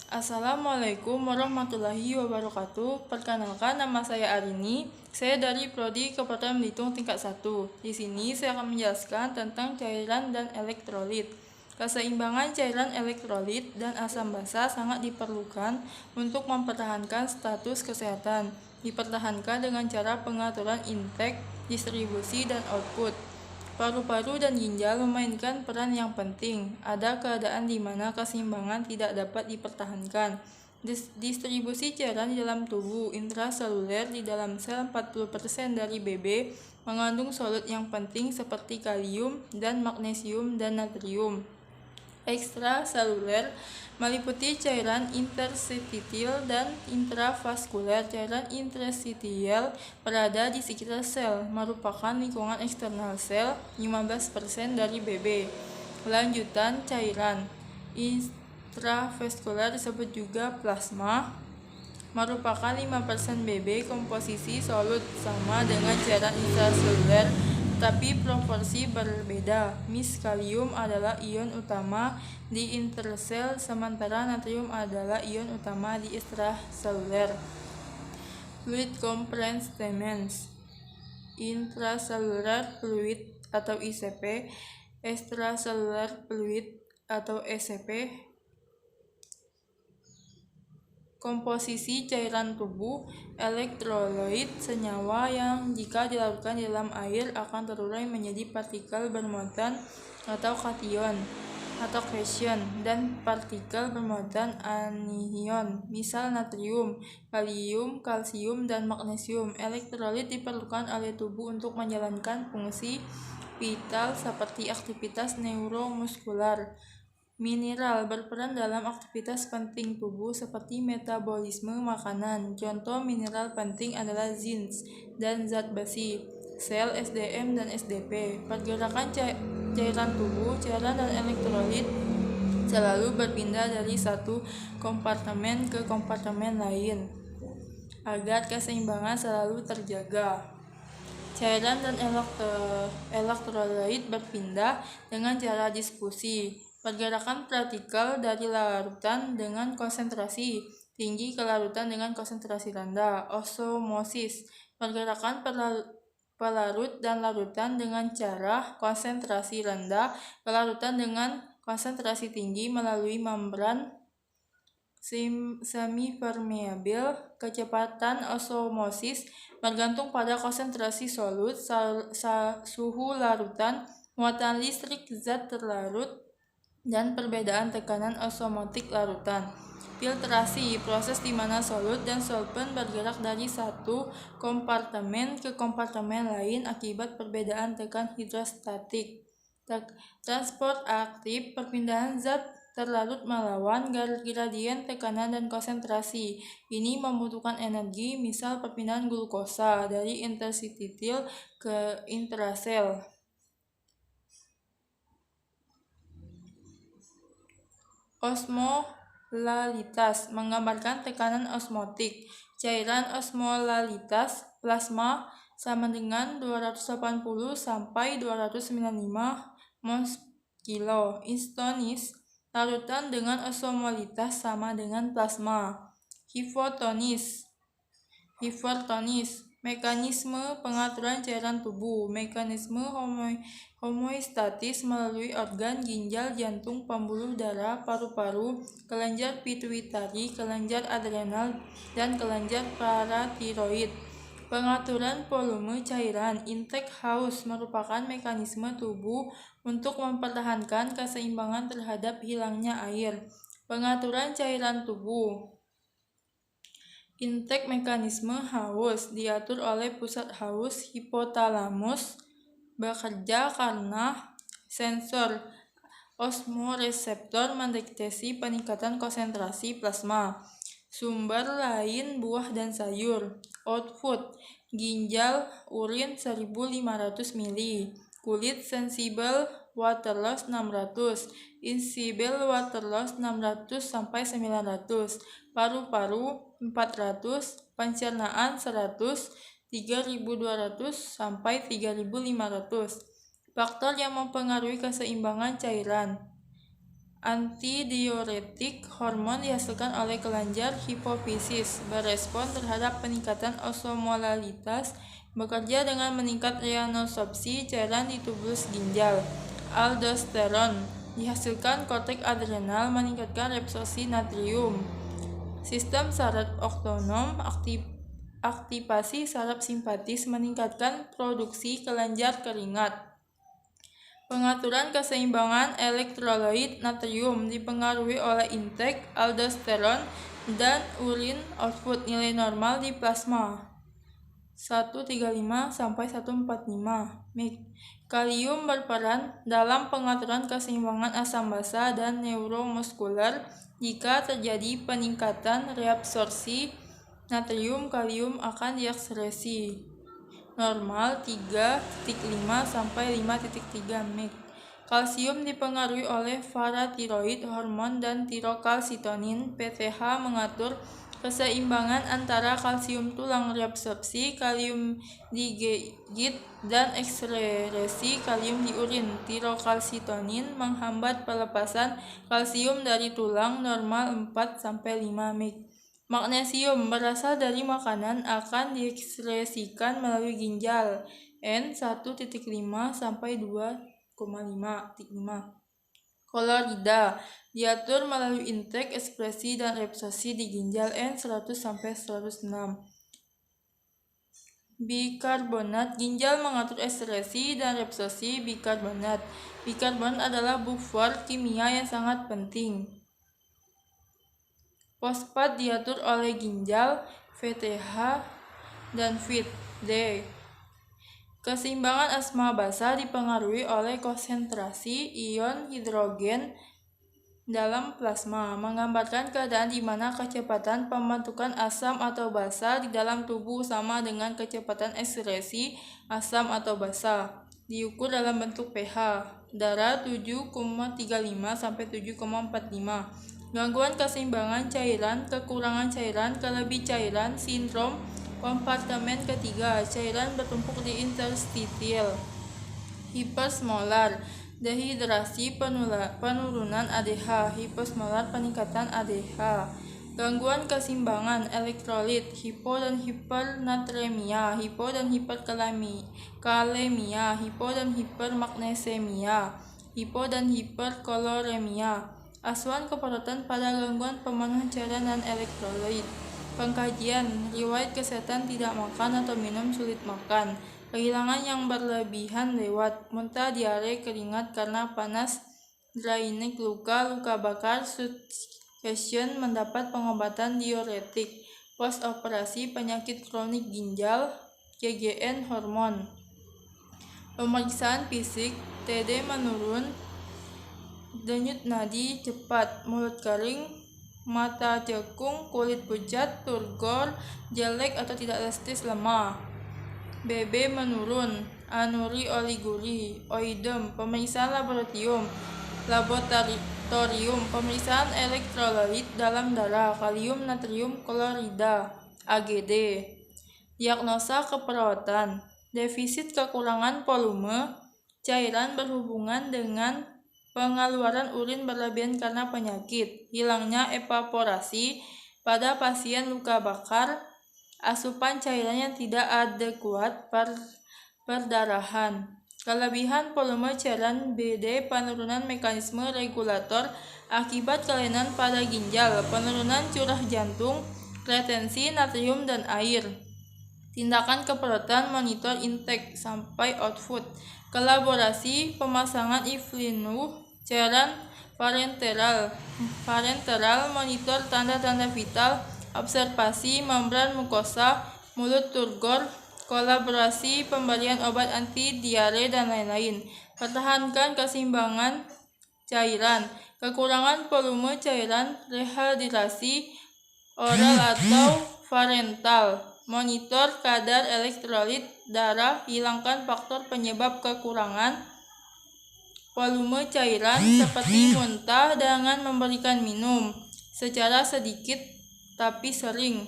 Assalamualaikum warahmatullahi wabarakatuh. Perkenalkan, nama saya Arini. Saya dari Prodi Kabupaten Belitung tingkat 1. Di sini saya akan menjelaskan tentang cairan dan elektrolit. Keseimbangan cairan elektrolit dan asam basa sangat diperlukan untuk mempertahankan status kesehatan. Dipertahankan dengan cara pengaturan intake, distribusi, dan output. Paru-paru dan ginjal memainkan peran yang penting. Ada keadaan di mana keseimbangan tidak dapat dipertahankan. Distribusi cairan di dalam tubuh intraseluler di dalam sel 40% dari BB mengandung solut yang penting seperti kalium dan magnesium dan natrium. Ekstraseluler meliputi cairan interstitial dan intravaskuler. Cairan interstitial berada di sekitar sel, merupakan lingkungan eksternal sel 15% dari BB. Lanjutan cairan intravaskuler disebut juga plasma, merupakan 5% BB. Komposisi solut sama dengan cairan intraseluler, tapi proporsi berbeda. Kalium adalah ion utama di intersel, sementara natrium adalah ion utama di ekstraseluler. Fluid compartments: intracellular fluid atau ICP, extracellular fluid atau ECP. Komposisi cairan tubuh: elektrolit, senyawa yang jika dilarutkan di dalam air akan terurai menjadi partikel bermuatan atau kation atau cation, dan partikel bermuatan anion, misal natrium, kalium, kalsium, dan magnesium. Elektrolit diperlukan oleh tubuh untuk menjalankan fungsi vital seperti aktivitas neuromuskular. Mineral berperan dalam aktivitas penting tubuh seperti metabolisme makanan. Contoh mineral penting adalah zinc dan zat besi, sel, SDM, dan SDP. Pergerakan cairan tubuh, cairan dan elektrolit selalu berpindah dari satu kompartemen ke kompartemen lain agar keseimbangan selalu terjaga. Cairan dan elektrolit berpindah dengan cara difusi. Pergerakan partikel dari larutan dengan konsentrasi tinggi ke larutan dengan konsentrasi rendah. Osmosis: pergerakan pelarut dan larutan dengan cara konsentrasi rendah ke larutan dengan konsentrasi tinggi melalui membran semipermeabil. Kecepatan osmosis bergantung pada konsentrasi solut, suhu larutan, muatan listrik zat terlarut, dan perbedaan tekanan osmotik larutan. Filtrasi: proses di mana solut dan solvent bergerak dari satu kompartemen ke kompartemen lain akibat perbedaan tekan hidrostatik. Transport aktif: perpindahan zat terlarut melawan gradien tekanan dan konsentrasi. Ini membutuhkan energi, misal perpindahan glukosa dari interstitial ke intrasel. Osmolalitas menggambarkan tekanan osmotik. Cairan osmolalitas plasma sama dengan 280 sampai 295 mol/kg. Isotonis: larutan dengan osmolalitas sama dengan plasma. Hipotonis: mekanisme pengaturan cairan tubuh. Mekanisme homeostatis melalui organ ginjal, jantung, pembuluh darah, paru-paru, kelenjar pituitari, kelenjar adrenal, dan kelenjar paratiroid. Pengaturan volume cairan. Intake haus merupakan mekanisme tubuh untuk mempertahankan keseimbangan terhadap hilangnya air. Pengaturan cairan tubuh. Intake mekanisme haus diatur oleh pusat haus hipotalamus, bekerja karena sensor osmoreseptor mendeteksi peningkatan konsentrasi plasma. Sumber lain buah dan sayur. Output: ginjal, urin 1500 ml, kulit sensibel water loss 600, insibel water loss 600 sampai 900, paru-paru 400, pencernaan 100, 3200 sampai 3500. Faktor yang mempengaruhi keseimbangan cairan. Antidiuretik hormon dihasilkan oleh kelenjar hipofisis, berespon terhadap peningkatan osmolalitas, bekerja dengan meningkat reabsorpsi cairan di tubulus ginjal. Aldosteron dihasilkan korteks adrenal, meningkatkan reabsorpsi natrium. Sistem saraf otonom, aktivasi saraf simpatis, meningkatkan produksi kelenjar keringat. Pengaturan keseimbangan elektrolit natrium dipengaruhi oleh intake aldosteron dan urin output. Nilai normal di plasma 135 sampai 145 mg. Kalium berperan dalam pengaturan keseimbangan asam basa dan neuromuskuler. Jika terjadi peningkatan reabsorpsi natrium, kalium akan diekskresi normal 3,5 sampai 5,3 mg. Kalsium dipengaruhi oleh paratiroid hormon dan tirokalsitonin. PTH mengatur keseimbangan antara kalsium tulang, reabsorpsi kalium di gigit, dan ekskresi kalium di urin. Tirokalsitonin menghambat pelepasan kalsium dari tulang, normal 4 sampai 5 mg. Magnesium berasal dari makanan, akan diekskresikan melalui ginjal N1,5 sampai 2,5. Klorida diatur melalui intake, ekskresi, dan reabsorpsi di ginjal N100 sampai 106. Bikarbonat ginjal mengatur ekskresi dan reabsorpsi bikarbonat. Bikarbonat adalah buffer kimia yang sangat penting. Fosfat diatur oleh ginjal VTH dan VIT-D. Keseimbangan asam basa dipengaruhi oleh konsentrasi ion hidrogen dalam plasma, menggambarkan keadaan di mana kecepatan pembentukan asam atau basa di dalam tubuh sama dengan kecepatan ekskresi asam atau basa. Diukur dalam bentuk pH darah 7,35 sampai 7,45. Gangguan keseimbangan cairan, kekurangan cairan, kelebih cairan, sindrom kompartemen ketiga, cairan bertumpuk di interstitial. Hipersmolar, dehidrasi, penurunan ADH, hiposmolar, peningkatan ADH. Gangguan keseimbangan elektrolit, hipo dan hipernatremia, hipo dan hiperkalemia, hipo dan hipermagnesemia, hipo dan hiperkoloremia. Asuhan kepadatan pada gangguan pemenuhan cairan dan elektrolit. Pengkajian, riwayat kesehatan tidak makan atau minum, sulit makan, kehilangan yang berlebihan lewat, muntah, diare, keringat karena panas, draining, luka bakar, suggestion, mendapat pengobatan diuretik, post operasi, penyakit kronik ginjal, GGN, hormon. Pemeriksaan fisik, TD menurun, denyut nadi cepat, mulut kering, mata cekung, kulit pucat, turgor, jelek atau tidak elastis, lemah. BB menurun, anuri, oliguri, oidem. Pemeriksaan laboratorium, pemeriksaan elektrolit dalam darah, kalium, natrium, klorida, AGD. Diagnosa keperawatan, defisit kekurangan volume cairan berhubungan dengan pengeluaran urin berlebihan karena penyakit, hilangnya evaporasi pada pasien luka bakar, asupan cairan yang tidak adekuat, perdarahan, kelebihan volume cairan BD, penurunan mekanisme regulator akibat kelainan pada ginjal, penurunan curah jantung, retensi natrium dan air. Tindakan keperawatan, monitor intake sampai output, kolaborasi, pemasangan influenza cairan parenteral, monitor tanda-tanda vital, observasi membran mukosa, mulut, turgor, kolaborasi, pemberian obat anti diare dan lain-lain. Pertahankan keseimbangan cairan, kekurangan volume cairan, rehidrasi oral atau parental, monitor kadar elektrolit darah, hilangkan faktor penyebab kekurangan volume cairan seperti muntah dengan memberikan minum secara sedikit tapi sering.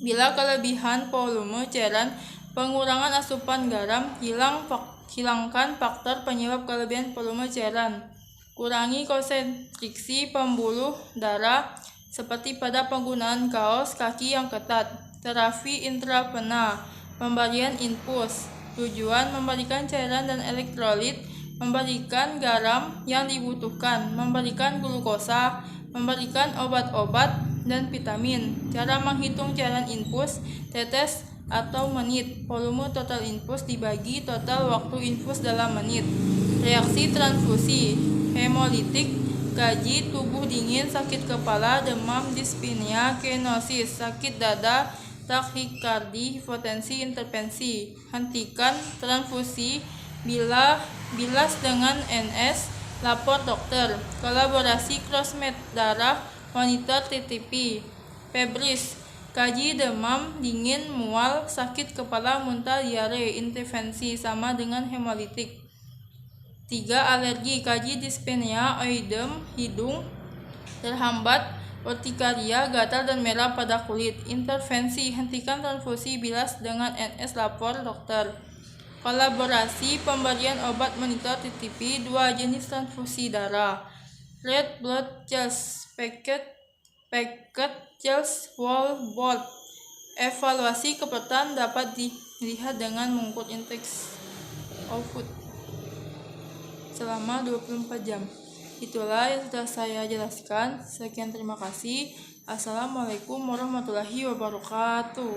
Bila kelebihan volume cairan, pengurangan asupan garam, hilangkan faktor penyebab kelebihan volume cairan. Kurangi konstriksi pembuluh darah seperti pada penggunaan kaos kaki yang ketat. Terapi intravena, pemberian infus. Tujuan memberikan cairan dan elektrolit, memberikan garam yang dibutuhkan, memberikan glukosa, memberikan obat-obat dan vitamin. Cara menghitung cairan infus, tetes atau menit. Volume total infus dibagi total waktu infus dalam menit. Reaksi transfusi, hemolitik, gaji, tubuh dingin, sakit kepala, demam, dyspnea, kenosis, sakit dada, takikardi, hipotensi, intervensi. Hentikan transfusi bilas dengan NS, lapor dokter. Kolaborasi crossmed darah, monitor TTP. Febris, kaji demam, dingin, mual, sakit kepala, muntah, diare. Intervensi sama dengan hemolitik. 3. Alergi, kaji dyspnea, oedem, hidung terhambat, urtikaria, gatal dan merah pada kulit. Intervensi, hentikan transfusi bilas dengan NS, lapor dokter. Kolaborasi, pemberian obat monitor TTP, 2 jenis transfusi darah. Red blood cells, packet cells, whole blood. Evaluasi kepetan dapat dilihat dengan mengukur indeks output selama 24 jam. Itulah yang sudah saya jelaskan. Sekian, terima kasih. Assalamualaikum warahmatullahi wabarakatuh.